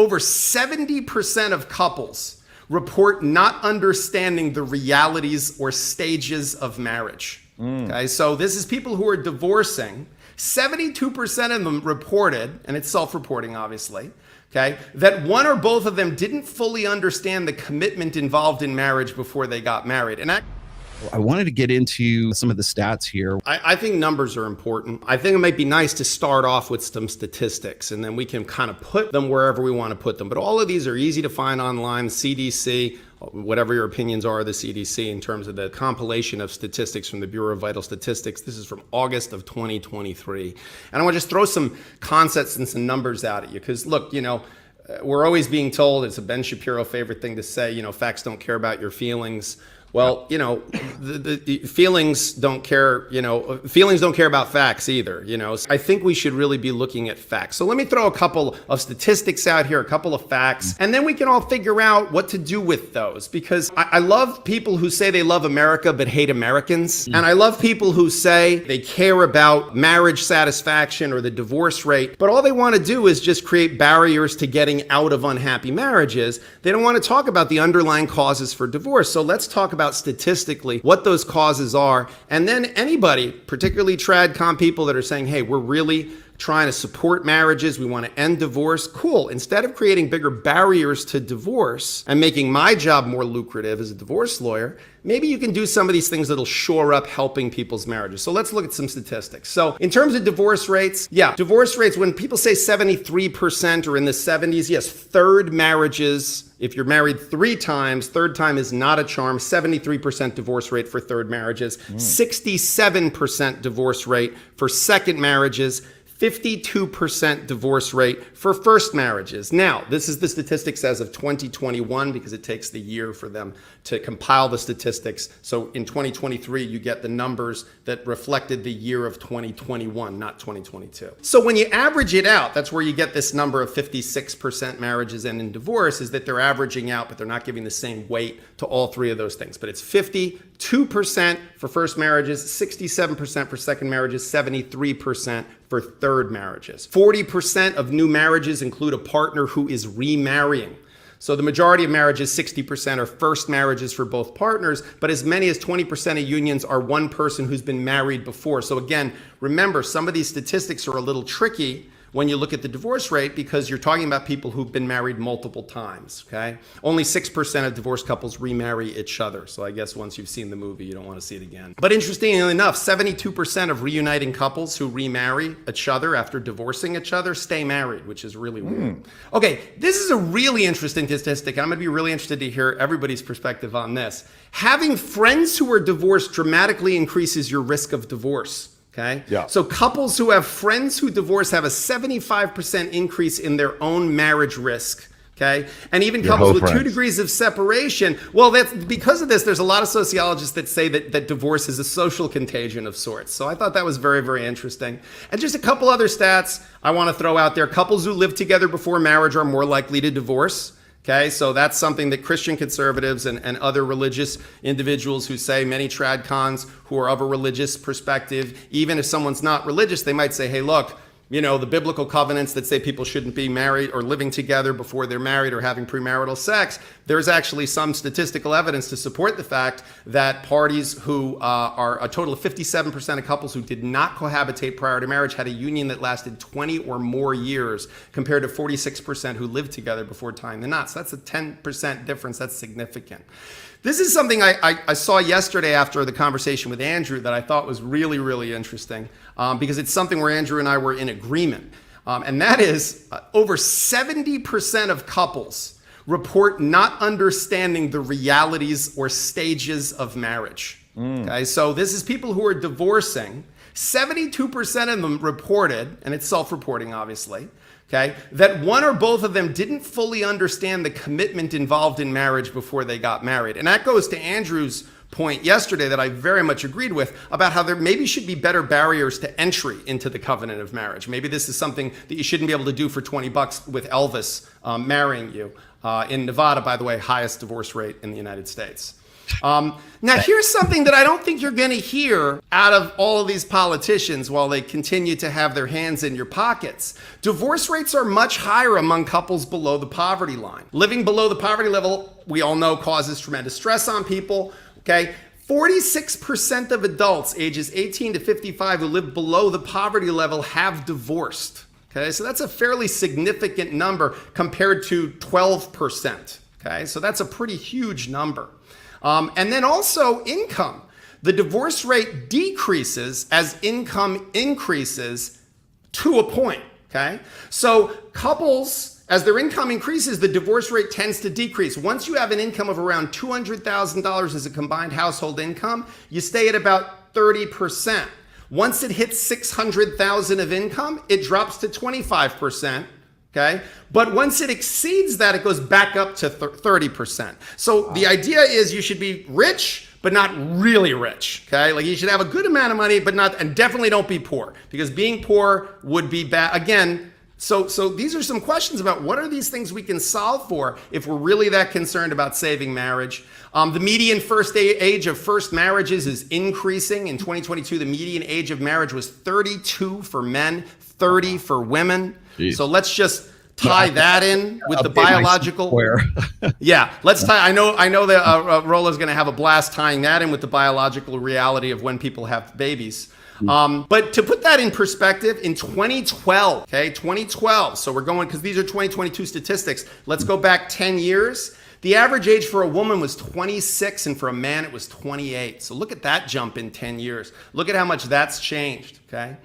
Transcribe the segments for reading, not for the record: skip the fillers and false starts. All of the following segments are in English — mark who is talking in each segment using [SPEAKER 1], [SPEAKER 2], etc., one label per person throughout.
[SPEAKER 1] over 70% of couples report not understanding the realities or stages of marriage. Okay, so this is people who are divorcing. 72% of them reported, and it's self-reporting obviously, okay, that one or both of them didn't fully understand the commitment involved in marriage before they got married. And
[SPEAKER 2] I wanted to get into some of the stats here.
[SPEAKER 1] I think numbers are important. I think it might be nice to start off with some statistics, and then we can kind of put them wherever we want to put them. But all of these are easy to find online, CDC, whatever your opinions are of the CDC in terms of the compilation of statistics from the Bureau of Vital Statistics. This is from August of 2023. And I want to just throw some concepts and some numbers out at you because, look, we're always being told, it's a Ben Shapiro favorite thing to say, facts don't care about your feelings. Well, the feelings don't care, feelings don't care about facts either, I think we should really be looking at facts. So let me throw a couple of statistics out here, a couple of facts, and then we can all figure out what to do with those. Because I love people who say they love America but hate Americans. And I love people who say they care about marriage satisfaction or the divorce rate, but all they want to do is just create barriers to getting out of unhappy marriages. They don't want to talk about the underlying causes for divorce. So let's talk about statistically what those causes are, and then anybody, particularly tradcom people that are saying, hey, we're really trying to support marriages, we want to end divorce. Cool. Instead of creating bigger barriers to divorce and making my job more lucrative as a divorce lawyer, maybe you can do some of these things that'll shore up helping people's marriages. So let's look at some statistics. So in terms of divorce rates, divorce rates, when people say 73% or in the 70s, yes, third marriages, if you're married 3 times, third time is not a charm. 73% divorce rate for third marriages, 67% divorce rate for second marriages, 52% divorce rate for first marriages. Now, this is the statistics as of 2021 because it takes the year for them to compile the statistics. So in 2023, you get the numbers that reflected the year of 2021, not 2022. So when you average it out, that's where you get this number of 56% marriages end in divorce, is that they're averaging out, but they're not giving the same weight to all 3 of those things. But it's 52% for first marriages, 67% for second marriages, 73% for third marriages. 40% of new marriages include a partner who is remarrying. So the majority of marriages, 60%, are first marriages for both partners, but as many as 20% of unions are one person who's been married before. So again, remember, some of these statistics are a little tricky when you look at the divorce rate because you're talking about people who've been married multiple times, okay? Only 6% of divorced couples remarry each other. So I guess once you've seen the movie, you don't want to see it again. But interestingly enough, 72% of reuniting couples who remarry each other after divorcing each other stay married, which is really weird. Okay, this is a really interesting statistic. I'm going to be really interested to hear everybody's perspective on this. Having friends who are divorced dramatically increases your risk of divorce. Okay. Yeah. So couples who have friends who divorce have a 75% increase in their own marriage risk. Okay. And even couples with 2 degrees of separation. Well, that's because of this. There's a lot of sociologists that say that divorce is a social contagion of sorts. So I thought that was very, very interesting. And just a couple other stats I want to throw out there. Couples who live together before marriage are more likely to divorce. Okay, so that's something that Christian conservatives and other religious individuals who say, many tradcons who are of a religious perspective, even if someone's not religious, they might say, hey, look, the biblical covenants that say people shouldn't be married or living together before they're married or having premarital sex, there's actually some statistical evidence to support the fact that parties who are a total of 57% of couples who did not cohabitate prior to marriage had a union that lasted 20 or more years compared to 46% who lived together before tying the knot. So that's a 10% difference. That's significant. This is something I saw yesterday after the conversation with Andrew that I thought was really, really interesting because it's something where Andrew and I were in agreement. And that is over 70% of couples report not understanding the realities or stages of marriage. Okay, so this is people who are divorcing. 72% of them reported, and it's self-reporting obviously, okay, that one or both of them didn't fully understand the commitment involved in marriage before they got married. And that goes to Andrew's point yesterday that I very much agreed with about how there maybe should be better barriers to entry into the covenant of marriage. Maybe this is something that you shouldn't be able to do for $20 with Elvis marrying you. In Nevada, by the way, highest divorce rate in the United States. Now, here's something that I don't think you're going to hear out of all of these politicians while they continue to have their hands in your pockets. Divorce rates are much higher among couples below the poverty line. Living below the poverty level, we all know, causes tremendous stress on people. Okay. 46% of adults ages 18 to 55 who live below the poverty level have divorced. Okay, so that's a fairly significant number compared to 12%. Okay, so that's a pretty huge number. And then also income. The divorce rate decreases as income increases to a point. Okay, so couples, as their income increases, the divorce rate tends to decrease. Once you have an income of around $200,000 as a combined household income, you stay at about 30%. Once it hits 600,000 of income, it drops to 25%. Okay. But once it exceeds that, it goes back up to 30%. So the idea is you should be rich, but not really rich. Okay. Like you should have a good amount of money, but not, and definitely don't be poor, because being poor would be bad. Again, so these are some questions about what are these things we can solve for if we're really that concerned about saving marriage. The median age of first marriages is increasing. In 2022, the median age of marriage was 32 for men, 30 for women. Jeez. So let's just tie that in with the biological. Yeah, let's tie. I know that Rollo's going to have a blast tying that in with the biological reality of when people have babies. But to put that in perspective, in 2012, okay, 2012, so we're going, because these are 2022 statistics, let's go back 10 years. The average age for a woman was 26, and for a man, it was 28. So look at that jump in 10 years. Look at how much that's changed, okay?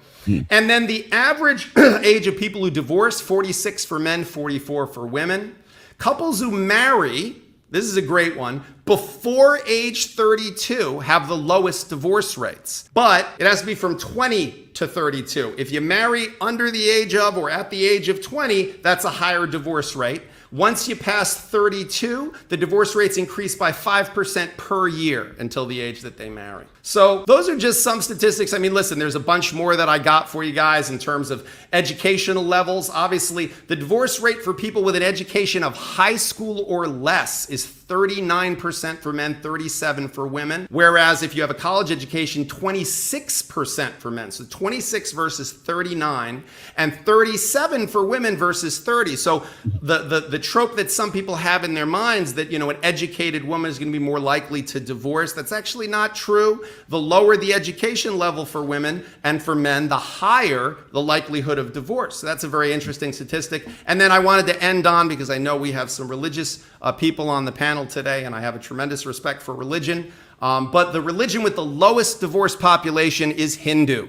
[SPEAKER 1] And then the average age of people who divorce, 46 for men, 44 for women. Couples who marry, this is a great one, before age 32 have the lowest divorce rates. But it has to be from 20 to 32. If you marry under the age of or at the age of 20, that's a higher divorce rate. Once you pass 32, the divorce rates increase by 5% per year until the age that they marry. So those are just some statistics. I mean, listen, there's a bunch more that I got for you guys in terms of educational levels. Obviously, the divorce rate for people with an education of high school or less is 39% for men, 37% for women. Whereas if you have a college education, 26% for men. So 26 versus 39, and 37 for women versus 30. So the trope that some people have in their minds that, you know, an educated woman is going to be more likely to divorce, that's actually not true. The lower the education level for women and for men, the higher the likelihood of divorce. So that's a very interesting statistic. And then I wanted to end on, because I know we have some religious people on the panel today, and I have a tremendous respect for religion. But the religion with the lowest divorce population is Hindu.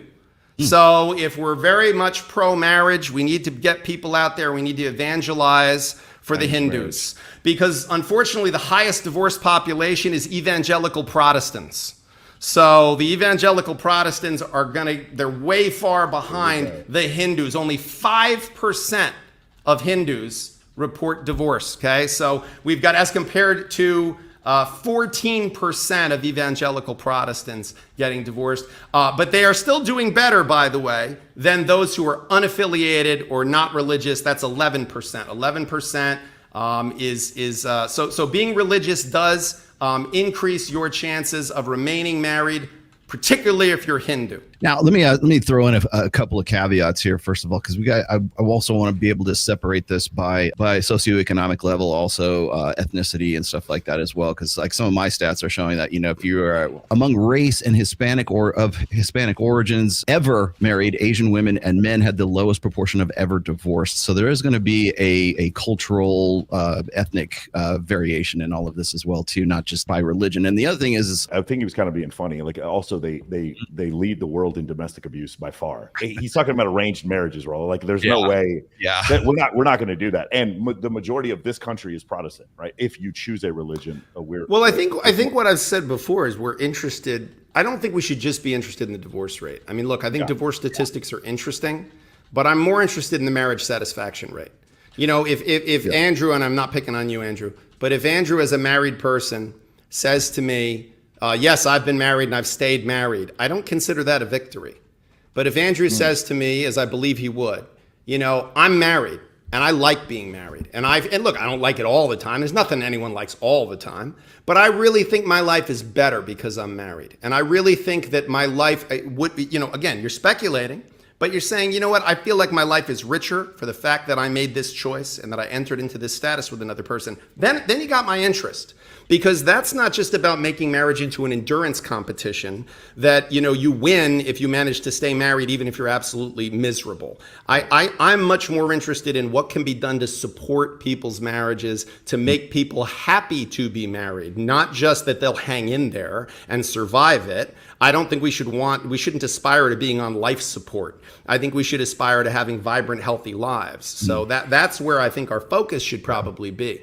[SPEAKER 1] So if we're very much pro-marriage, we need to get people out there. We need to evangelize for the Hindus. Because unfortunately, the highest divorce population is evangelical Protestants. So the evangelical Protestants they're way far behind the Hindus. Only 5% of Hindus report divorce, okay? So we've got, as compared to 14% of evangelical Protestants getting divorced. But they are still doing better, by the way, than those who are unaffiliated or not religious. That's 11%. 11% so being religious does increase your chances of remaining married, particularly if you're Hindu.
[SPEAKER 2] Now, let me throw in a couple of caveats here. First of all, because I also want to be able to separate this by socioeconomic level, also ethnicity and stuff like that as well. Because like some of my stats are showing that, you know, if you are among race and Hispanic or of Hispanic origins, ever married, Asian women and men had the lowest proportion of ever divorced. So there is going to be a cultural, ethnic variation in all of this as well too, not just by religion. And the other thing is I think he was kind of being funny. Like also they lead the world in domestic abuse by far. He's talking about arranged marriages, Rollo. Like there's no way that we're not going to do that. And the majority of this country is Protestant, right? If you choose a religion, I
[SPEAKER 1] think what I've said before is we're interested. I don't think we should just be interested in the divorce rate. I mean, look, I think divorce statistics are interesting, but I'm more interested in the marriage satisfaction rate. You know, if Andrew, and I'm not picking on you, Andrew, but if Andrew as a married person says to me, yes, I've been married and I've stayed married, I don't consider that a victory. But if Andrew says to me, as I believe he would, you know, I'm married And I like being married. And look, I don't like it all the time. There's nothing anyone likes all the time. But I really think my life is better because I'm married. And I really think that my life would be, again, you're speculating, but you're saying, you know what, I feel like my life is richer for the fact that I made this choice and that I entered into this status with another person. Then you got my interest. Because that's not just about making marriage into an endurance competition that, you win if you manage to stay married, even if you're absolutely miserable. I'm much more interested in what can be done to support people's marriages, to make people happy to be married, not just that they'll hang in there and survive it. I don't think we shouldn't aspire to being on life support. I think we should aspire to having vibrant, healthy lives. So that's where I think our focus should probably be.